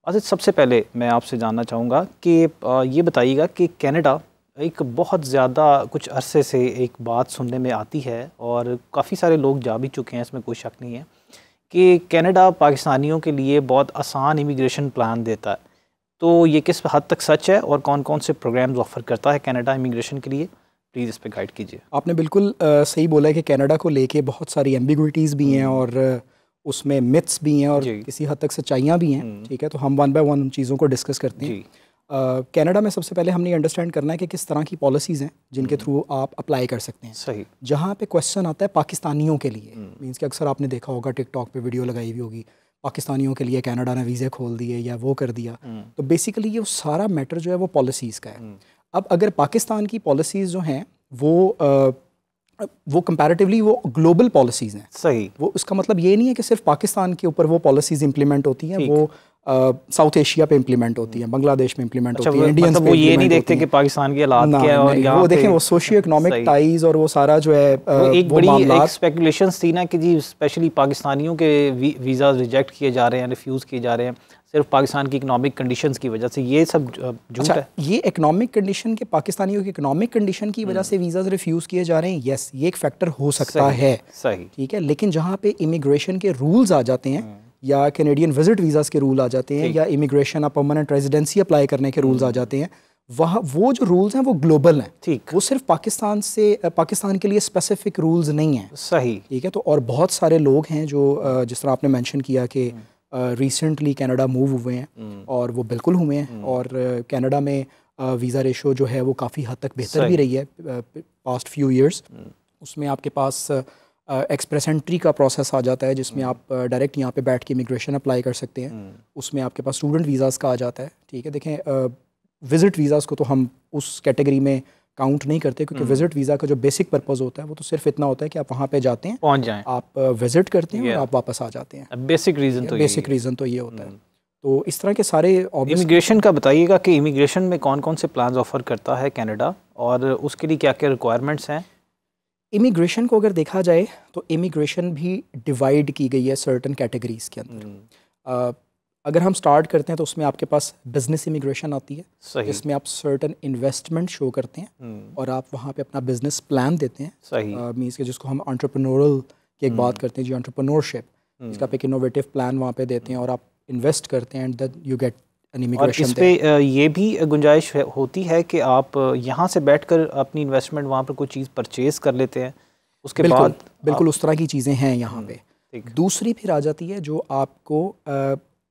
अच्छा, सबसे पहले मैं आपसे जानना चाहूँगा कि ये बताइएगा कि कनाडा एक बहुत ज़्यादा कुछ अरसे से एक बात सुनने में आती है और काफ़ी सारे लोग जा भी चुके हैं, इसमें कोई शक नहीं है कि कनाडा पाकिस्तानियों के लिए बहुत आसान इमिग्रेशन प्लान देता है। तो ये किस हद तक सच है और कौन कौन से प्रोग्राम्स ऑफ़र करता है कनाडा इमिग्रेशन के लिए? प्लीज़ इस पे गाइड कीजिए। आपने बिल्कुल सही बोला है कि कनाडा को लेके बहुत सारी एम्बिग्विटीज़ भी हैं और उसमें मिथ्स भी हैं और जी। किसी हद तक सच्चाइयाँ भी हैं। ठीक है, तो हम वन बाय वन उन चीज़ों को डिस्कस करते हैं। कनाडा में सबसे पहले हमने अंडरस्टैंड करना है कि किस तरह की पॉलिसीज़ हैं जिनके थ्रू आप अप्लाई कर सकते हैं। सही। जहाँ पे क्वेश्चन आता है पाकिस्तानियों के लिए, मीन्स कि अक्सर आपने देखा होगा टिकटॉक पे वीडियो लगाई हुई होगी, पाकिस्तानियों के लिए कनाडा ने वीज़े खोल दिए या वो कर दिया। तो बेसिकली ये सारा मैटर जो है वो पॉलिसीज़ का है। अब अगर पाकिस्तान की पॉलिसीज़ जो हैं वो कंपैरेटिवली वो ग्लोबल पॉलिसीज़ हैं। सही। वो उसका मतलब ये नहीं है कि सिर्फ पाकिस्तान के ऊपर वो पॉलिसीज़ इंप्लीमेंट होती हैं, वो साउथ एशिया पे इंप्लीमेंट होती हैं, बांग्लादेश में इंप्लीमेंट होती हैं, इंडियंस मतलब पे वो ये नहीं implement देखते होती कि हैं। पाकिस्तान की हालात क्या है और यहाँ वो पे देखें वो सोशियो इकोनॉमिक सही। टाइज और वो सारा जो है वो एक बड़ी मामलात। एक स्पेकुलेशंस थी ना कि जी स्पेशली पाकिस्तानियों के वीज़ा रिजेक्ट किए जा रहे हैं, रिफ्यूज़ किए जा रहे हैं सिर्फ पाकिस्तान की इकोनॉमिक कंडीशंस की वजह से। ये सब झूठ अच्छा, है? ये इकोनॉमिक कंडीशन के पाकिस्तानियों की इकोनॉमिक कंडीशन की वजह से वीज़ाज रिफ्यूज़ किए जा रहे हैं, यस ये एक फैक्टर हो सकता है। सही। ठीक है, लेकिन जहाँ पे इमिग्रेशन के रूल्स आ जाते हैं या कैनेडियन विजिट वीज़ाज़ के रूल आ जाते हैं या इमिग्रेशन या परमानेंट रेजिडेंसी अप्लाई करने के रूल्स आ जाते हैं, वहाँ वो जो रूल्स हैं वो ग्लोबल हैं। ठीक। वो सिर्फ पाकिस्तान के लिए स्पेसिफिक रूल्स नहीं हैं। सही। ठीक है, तो और बहुत सारे लोग हैं जो जिस तरह आपने मेंशन किया कि रिसेंटली कनाडा मूव हुए हैं और वो बिल्कुल हुए हैं और कनाडा में वीज़ा रेशो जो है वो काफ़ी हद तक बेहतर भी रही है पास्ट फ्यू इयर्स। उसमें आपके पास एक्सप्रेस एंट्री का प्रोसेस आ जाता है जिसमें आप डायरेक्ट यहाँ पे बैठ के इमिग्रेशन अप्लाई कर सकते हैं। उसमें आपके पास स्टूडेंट वीज़ाज़ का आ जाता है। ठीक है, देखें विज़िट वीज़ाज़ को तो हम उस कैटेगरी में काउंट नहीं करते क्योंकि विजिट वीज़ा का जो बेसिक पर्पस होता है वो तो सिर्फ इतना होता है कि आप वहाँ पे जाते हैं, पहुँच जाएं, आप विजिट करते हैं और आप वापस आ जाते हैं। बेसिक रीज़न तो ये होता है। तो इस तरह के सारे इमिग्रेशन का बताइएगा कि इमिग्रेशन में कौन कौन से प्लान्स ऑफर करता है कनाडा और उसके लिए क्या क्या रिक्वायरमेंट्स हैं? इमिग्रेशन को अगर देखा जाए तो इमिग्रेशन भी डिवाइड की गई है सर्टन कैटेगरीज के अंदर। अगर हम स्टार्ट करते हैं तो उसमें आपके पास बिजनेस इमिग्रेशन आती है जिसमें आप सर्टन इन्वेस्टमेंट शो करते हैं और आप वहाँ पे अपना बिजनेस प्लान देते हैं। मीन्स के जिसको हम एंटरप्रेन्योरल की एक बात करते हैं जी, एंटरप्रेन्योरशिप, जिसका आप एक इनोवेटिव प्लान वहाँ पे देते हैं और आप इन्वेस्ट करते हैं and then you get an immigration. और इस पे ये भी गुंजाइश होती है कि आप यहाँ से बैठकर अपनी इन्वेस्टमेंट वहाँ पर कोई चीज़ परचेज कर लेते हैं, उसके बाद बिल्कुल उस तरह की चीज़ें हैं यहाँ पे। दूसरी फिर आ जाती है जो आपको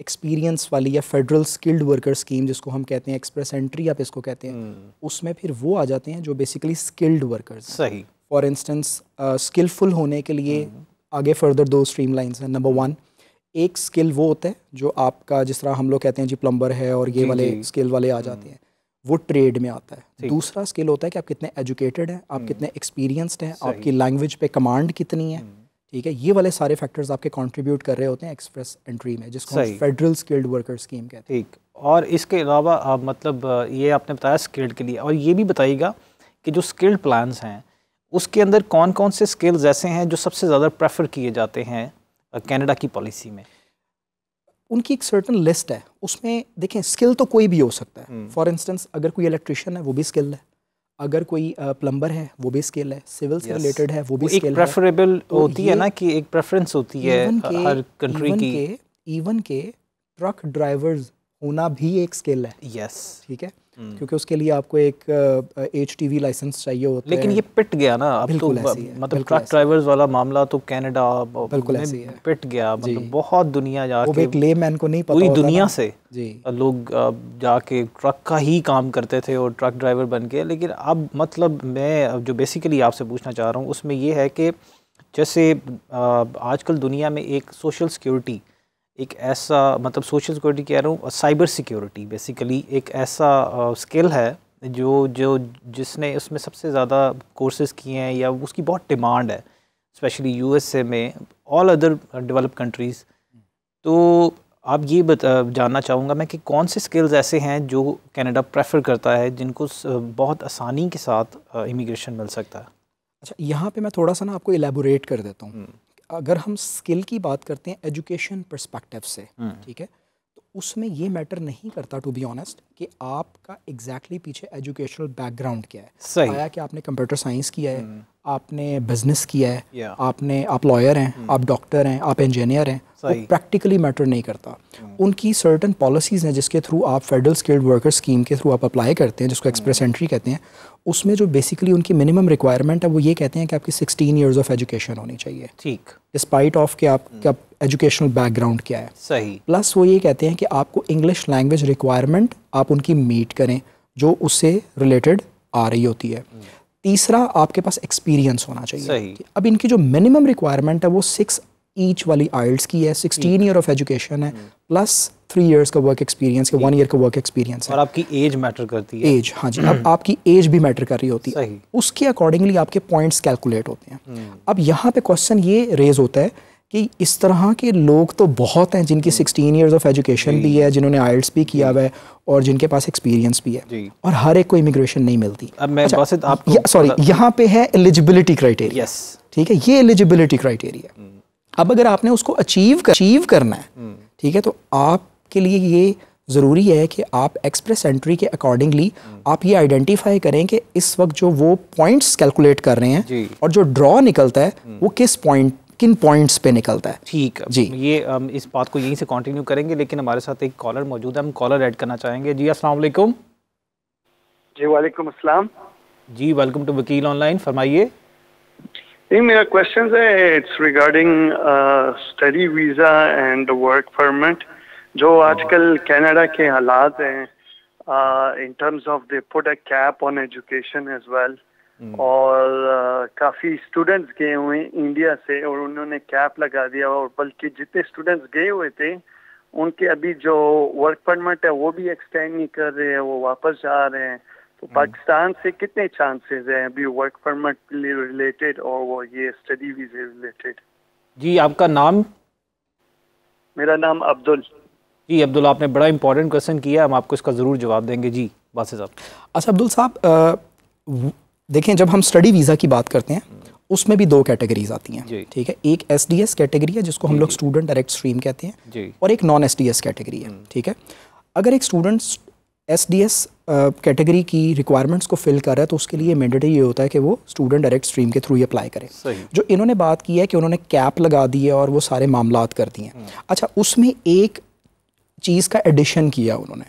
एक्सपीरियंस वाली या फेडरल स्किल्ड वर्कर स्कीम जिसको हम कहते हैं, एक्सप्रेस एंट्री आप इसको कहते हैं, उसमें फिर वो आ जाते हैं जो बेसिकली स्किल्ड वर्कर्स। सही। फॉर इंस्टेंस स्किलफुल होने के लिए आगे फर्दर दो स्ट्रीम लाइन्स हैं। नंबर 1, एक स्किल वो होता है जो आपका, जिस तरह हम लोग कहते हैं जी प्लम्बर है और ये वाले स्किल वाले आ जाते हैं, वो ट्रेड में आता है। दूसरा स्किल होता है कि आप कितने एजुकेटेड हैं, आप कितने एक्सपीरियंस्ड हैं, आपकी लैंग्वेज पे कमांड कितनी है। ठीक है, ये वाले सारे फैक्टर्स आपके कंट्रीब्यूट कर रहे होते हैं एक्सप्रेस एंट्री में, जिसको हम फेडरल स्किल्ड वर्कर स्कीम कहते हैं। ठीक। और इसके अलावा आप मतलब ये आपने बताया स्किल्ड के लिए, और ये भी बताइएगा कि जो स्किल्ड प्लान्स हैं उसके अंदर कौन कौन से स्किल्स ऐसे हैं जो सबसे ज़्यादा प्रेफर किए जाते हैं कनाडा की पॉलिसी में? उनकी एक सर्टन लिस्ट है, उसमें देखें स्किल तो कोई भी हो सकता है। फॉर इंस्टेंस अगर कोई इलेक्ट्रिशियन है वो भी स्किल है, अगर कोई प्लम्बर है वो भी स्किल है, सिविल से रिलेटेड है वो भी स्किल है। प्रेफरेबल होती है ना कि एक प्रेफरेंस होती है हर कंट्री की। इवन के ट्रक ड्राइवर्स होना भी एक स्किल है। यस। ठीक है, क्योंकि उसके लिए आपको एक HTV लाइसेंस चाहिए होता है। लेकिन ये पिट गया ना अब तो, मतलब ट्रक ड्राइवर्स वाला मामला तो कनाडा में पिट गया। मतलब बहुत दुनिया जाके, एक लेमैन को नहीं पता, पूरी दुनिया से जी लोग जाके ट्रक का ही काम करते थे और ट्रक ड्राइवर बन के। लेकिन अब मतलब मैं जो बेसिकली आपसे पूछना चाह रहा हूँ उसमें ये है कि जैसे आजकल दुनिया में एक सोशल सिक्योरिटी, एक ऐसा, मतलब सोशल सिक्योरिटी कह रहा हूँ, साइबर सिक्योरिटी बेसिकली एक ऐसा स्किल है जिसने उसमें सबसे ज़्यादा कोर्सेज़ किए हैं या उसकी बहुत डिमांड है, स्पेशली USA में, ऑल अदर डेवलप कंट्रीज़। तो आप ये जानना चाहूँगा मैं कि कौन से स्किल्स ऐसे हैं जो कनाडा प्रेफर करता है जिनको बहुत आसानी के साथ इमिग्रेशन मिल सकता है? अच्छा, यहाँ पे मैं थोड़ा सा ना आपको इलेबोरेट कर देता हूँ। अगर हम स्किल की बात करते हैं एजुकेशन पर्सपेक्टिव से, ठीक है, तो उसमें ये मैटर नहीं करता टू बी ऑनेस्ट कि आपका एग्जैक्टली पीछे एजुकेशनल बैकग्राउंड क्या है। सही। आया कि आपने कंप्यूटर साइंस किया है, आपने बिजनेस किया है, Yeah. आप लॉयर हैं, आप डॉक्टर हैं, आप इंजीनियर हैं, वो सही। प्रैक्टिकली मैटर नहीं करता। उनकी सर्टन पॉलिसीज़ हैं जिसके थ्रू आप फेडरल स्किल्ड वर्कर स्कीम के थ्रू आप अप्लाई करते हैं, जिसको एक्सप्रेस एंट्री कहते हैं। उसमें जो बेसिकली उनकी मिनिमम रिक्वायरमेंट है वो ये कहते हैं कि आपकी 16 ईयर्स ऑफ एजुकेशन होनी चाहिए, ठीक, डिस्पाइट ऑफ कि आपका एजुकेशनल बैकग्राउंड क्या है। सही। प्लस वो ये कहते हैं कि आपको इंग्लिश लैंग्वेज रिक्वायरमेंट आप उनकी मीट करें जो उससे रिलेटेड आ रही होती है। तीसरा, आपके पास एक्सपीरियंस होना चाहिए। सही। अब इनकी जो मिनिमम रिक्वायरमेंट है वो 6 ईच वाली आइल्स की है, 16 ईयर ऑफ एजुकेशन है, प्लस 3 ईयर्स का वर्क एक्सपीरियंस के 1 ईयर का वर्क एक्सपीरियंस है। और आपकी एज मैटर करती है। एज, हाँ जी, अब आपकी एज भी मैटर कर रही होती है। सही। उसके अकॉर्डिंगली आपके पॉइंट्स कैलकुलेट होते हैं। अब यहाँ पे क्वेश्चन ये रेज होता है कि इस तरह के लोग तो बहुत हैं जिनकी 16 ईयर्स ऑफ एजुकेशन भी है, जिन्होंने आइल्स भी किया हुआ है और जिनके पास एक्सपीरियंस भी है, और हर एक को इमिग्रेशन नहीं मिलती। अब मैं बासित आपको सॉरी, यहाँ पे है एलिजिबिलिटी क्राइटेरिया। यस, ठीक है, ये एलिजिबिलिटी क्राइटेरिया। अब अगर आपने उसको अचीव करना है, ठीक है, तो आपके लिए ये ज़रूरी है कि आप एक्सप्रेस एंट्री के अकॉर्डिंगली आप ये आइडेंटिफाई करें कि इस वक्त जो वो पॉइंट्स कैलकुलेट कर रहे हैं और जो ड्रॉ निकलता है वो किन पॉइंट्स पे निकलता है। ठीक है जी, ये इस बात को यहीं से कंटिन्यू करेंगे, लेकिन हमारे साथ एक कॉलर मौजूद है, हम कॉलर ऐड करना चाहेंगे। जी अस्सलाम वालेकुम। जी वालेकुम अस्सलाम। जी वेलकम टू वकील ऑनलाइन, फरमाइए। नहीं, मेरा क्वेश्चन है, it's regarding study visa and work permit. जो आजकल कनाडा के हालात हैं, in terms of they put a cap on education as well, और काफ़ी स्टूडेंट्स गए हुए इंडिया से और उन्होंने कैप लगा दिया, और बल्कि जितने स्टूडेंट्स गए हुए थे उनके अभी जो वर्क परमिट है वो भी एक्सटेंड नहीं कर रहे हैं, वो वापस जा रहे हैं। तो पाकिस्तान से कितने चांसेस हैं अभी वर्क परमिट रिलेटेड और वो ये स्टडी वीज़े रिलेटेड? जी आपका नाम? मेरा नाम अब्दुल। जी अब्दुल, आपने बड़ा इंपॉर्टेंट क्वेश्चन किया, हम आपको इसका ज़रूर जवाब देंगे। जी बासित साहब। अच्छा अब्दुल साहब, देखें, जब हम स्टडी वीज़ा की बात करते हैं उसमें भी 2 कैटेगरीज आती हैं, ठीक है। एक SDS कैटेगरी है जिसको हम लोग स्टूडेंट डायरेक्ट स्ट्रीम कहते हैं, और एक नॉन SDS कैटेगरी है, ठीक है। अगर एक स्टूडेंट SDS कैटेगरी की रिक्वायरमेंट्स को फिल कर रहा है तो उसके लिए मैंडेटरी ये होता है कि वो स्टूडेंट डायरेक्ट स्ट्रीम के थ्रू ही अप्लाई करे। जो इन्होंने बात की है कि उन्होंने कैप लगा दी है और वो सारे मामलात कर दिए हैं। अच्छा, उसमें एक चीज़ का एडिशन किया उन्होंने,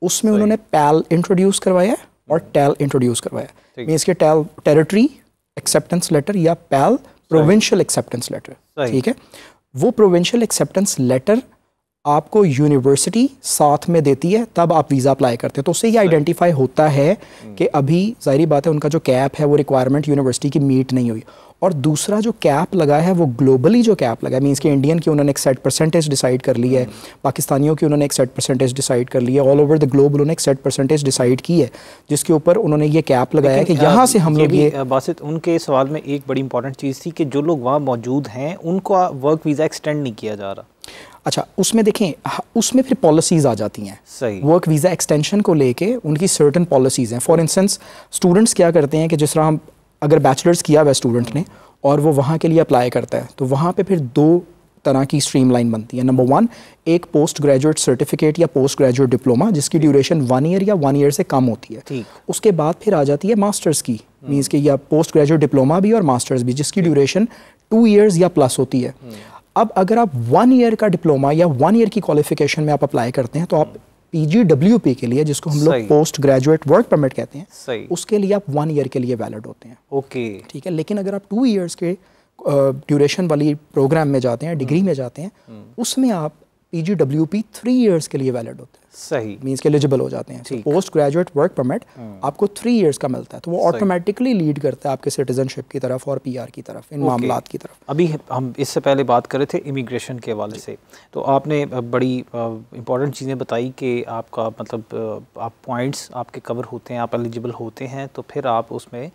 उसमें उन्होंने पैल इंट्रोड्यूस करवाया और टेल इंट्रोड्यूस करवाया। मीन्स के टेल टेरिटरी एक्सेप्टेंस लेटर या पैल प्रोविंशियल एक्सेप्टेंस लेटर, ठीक है। वो प्रोविंशियल एक्सेप्टेंस लेटर आपको यूनिवर्सिटी साथ में देती है, तब आप वीज़ा अप्लाई करते हैं। तो उससे ये आइडेंटिफाई होता है कि अभी ज़ाहिरी बात है उनका जो कैप है वो रिक्वायरमेंट यूनिवर्सिटी की मीट नहीं हुई। और दूसरा जो कैप लगा है वो ग्लोबली जो कैप लगा है, मीन्स के इंडियन की उन्होंने एक सेट परसेंटेज डिसाइड कर ली है, पाकिस्तानियों की उन्होंने एक सेट परसेंटेज डिसाइड कर लिया, ऑल ओवर द ग्लोब उन्होंने एक सेट परसेंटेज डिसाइड की है, जिसके ऊपर उन्होंने ये कैप लगाया कि यहाँ से हम लोग ये बासित, उनके सवाल में एक बड़ी इंपॉर्टेंट चीज़ थी कि जो लोग वहाँ मौजूद हैं उनको वर्क वीज़ा एक्सटेंड नहीं किया जा रहा। अच्छा, उसमें देखें, उसमें फिर पॉलिसीज़ आ जाती हैं। सही। वर्क वीज़ा एक्सटेंशन को लेके उनकी सर्टन पॉलिसीज़ हैं। फॉर इंस्टेंस स्टूडेंट्स क्या करते हैं कि जिस तरह हम अगर बैचलर्स किया हुआ स्टूडेंट ने और वो वहाँ के लिए अप्लाई करता है तो वहाँ पे फिर 2 तरह की स्ट्रीमलाइन बनती है। नंबर 1, एक पोस्ट ग्रेजुएट सर्टिफिकेट या पोस्ट ग्रेजुएट डिप्लोमा जिसकी ड्यूरेशन 1 ईयर या 1 ईयर से कम होती है। उसके बाद फिर आ जाती है मास्टर्स की, मीन्स के या पोस्ट ग्रेजुएट डिप्लोमा भी और मास्टर्स भी, जिसकी ड्यूरेशन 2 ईयर्स या प्लस होती है। अब अगर आप 1 ईयर का डिप्लोमा या 1 ईयर की क्वालिफिकेशन में आप अप्लाई करते हैं तो आप PGWP के लिए, जिसको हम लोग पोस्ट ग्रेजुएट वर्क परमिट कहते हैं, उसके लिए आप 1 ईयर के लिए वैलिड होते हैं। ओके, ठीक है। लेकिन अगर आप 2 ईयर्स के ड्यूरेशन वाली प्रोग्राम में जाते हैं, डिग्री में जाते हैं, उसमें आप PGWP 3 ईयर्स के लिए वैलिड होते हैं। सही, मीन्स के एलिजिबल हो जाते हैं। पोस्ट ग्रेजुएट वर्क परमिट आपको 3 ईयर्स का मिलता है, तो वो ऑटोमेटिकली लीड करता है आपके सिटीजनशिप की तरफ और PR की तरफ, इन मामलात की तरफ। अभी हम इससे पहले बात कर रहे थे इमिग्रेशन के हवाले से, तो आपने बड़ी इंपॉर्टेंट चीज़ें बताई कि आपका मतलब आप पॉइंट्स आपके कवर होते हैं, आप एलिजिबल होते हैं, तो फिर आप उसमें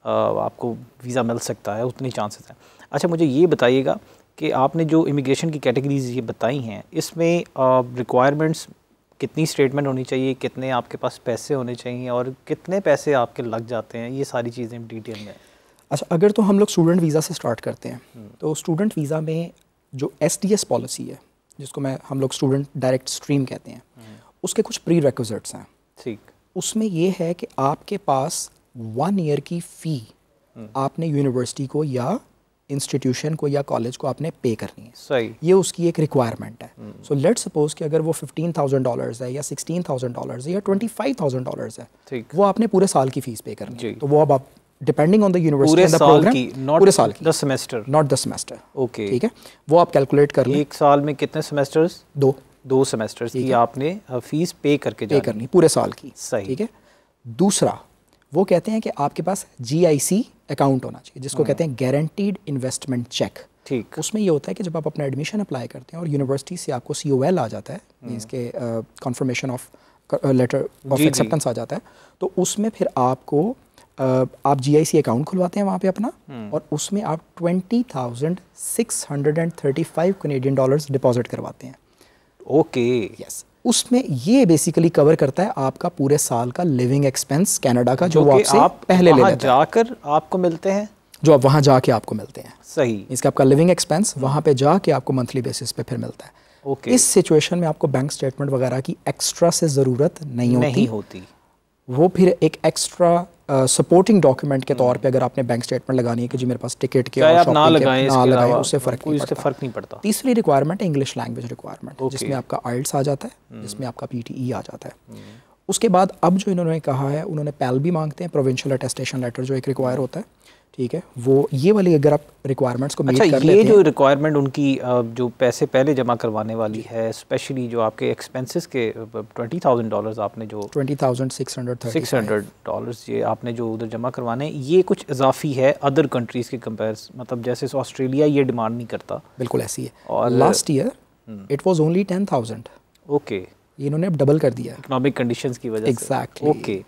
आपको वीज़ा मिल सकता है, उतनी चांसेस हैं। अच्छा, मुझे ये बताइएगा कि आपने जो इमिग्रेशन की कैटेगरीज ये बताई हैं, इसमें रिक्वायरमेंट्स कितनी स्टेटमेंट होनी चाहिए, कितने आपके पास पैसे होने चाहिए और कितने पैसे आपके लग जाते हैं, ये सारी चीज़ें डिटेल में। अच्छा, अगर तो हम लोग स्टूडेंट वीज़ा से स्टार्ट करते हैं तो स्टूडेंट वीज़ा में जो SDS पॉलिसी है, जिसको हम लोग स्टूडेंट डायरेक्ट स्ट्रीम कहते हैं, उसके कुछ प्री रिक्विजिट्स हैं। ठीक। उसमें ये है कि आपके पास 1 ईयर की फ़ी आपने यूनिवर्सिटी को या इंस्टीट्यूशन को या कॉलेज को आपने पे करनी है। सही। ये उसकी एक रिक्वायरमेंट है। सो लेट्स सपोज कि अगर वो $15,000 है या $16,000 है या $25,000 है, ठीक, वो आपने पूरे साल की फीस पे करनी है। तो वो अब आप डिपेंडिंग ऑन द यूनिवर्सिटी पूरे एंड द साल प्रोग्राम, की, पूरे साल की, the semester, not the semester. Okay, ठीक है, वो आप कैलकुलेट कर लें। एक साल में कितने सेमेस्टर्स? 2 सेमेस्टर्स की आपने फीस पे करके पे करनी पूरे साल की। सही। ठीक है। दूसरा, वो कहते हैं कि आपके पास GIC अकाउंट होना चाहिए, जिसको कहते हैं गारंटीड इन्वेस्टमेंट चेक। ठीक। उसमें ये होता है कि जब आप अपना एडमिशन अप्लाई करते हैं और यूनिवर्सिटी से आपको COL आ जाता है, मीन्स के confirmation of letter of acceptance आ जाता है, तो उसमें फिर आपको आप GIC अकाउंट खुलवाते हैं वहाँ पे अपना, और उसमें आप $20,635 कैनेडियन डॉलर्स डिपॉजिट करवाते हैं। Okay, yes. उसमें ये बेसिकली कवर करता है आपका पूरे साल का लिविंग एक्सपेंस कनाडा का, जो आपसे आप पहले ले लेते हैं, जाकर आपको मिलते हैं, जो आप वहाँ जाके आपको मिलते हैं। सही। इसका आपका लिविंग एक्सपेंस वहाँ पे जाके आपको मंथली बेसिस पे फिर मिलता है। ओके। इस सिचुएशन में आपको बैंक स्टेटमेंट वगैरह की एक्स्ट्रा से ज़रूरत नहीं होती। वो फिर एक एक्स्ट्रा सपोर्टिंग डॉक्यूमेंट के तौर पे अगर आपने बैंक स्टेटमेंट लगानी है कि जी मेरे पास टिकट के और ना लगाएं, उससे फ़र्क नहीं पड़ता। तीसरी रिक्वायरमेंट है इंग्लिश लैंग्वेज रिक्वायरमेंट, जिसमें आपका IELTS आ जाता है, जिसमें आपका PTE आ जाता है। उसके बाद अब जो इन्होंने कहा है, उन्होंने PAL भी मांगते हैं, प्रोविंशियल अटेस्टेशन लेटर जो एक रिक्वायर होता है। ठीक है, वो ये वाली अगर आप रिक्वायरमेंट्स को मीट कर लेते हैं। ये जो रिक्वायरमेंट उनकी जो पैसे पहले जमा करवाने वाली है, स्पेशली जो आपके एक्सपेंसेस के $20,000 आपने जो $600 ये आपने जो उधर जमा करवाने, ये कुछ इजाफी है अदर कंट्रीज़ के कंपेयर, मतलब जैसे ऑस्ट्रेलिया ये डिमांड नहीं करता। बिल्कुल ऐसी है। और last year it was only 10,000। Okay, इन्होंने अब डबल कर दिया इकोनॉमिक कंडीशंस की वजह से। एग्जैक्टली। ओके,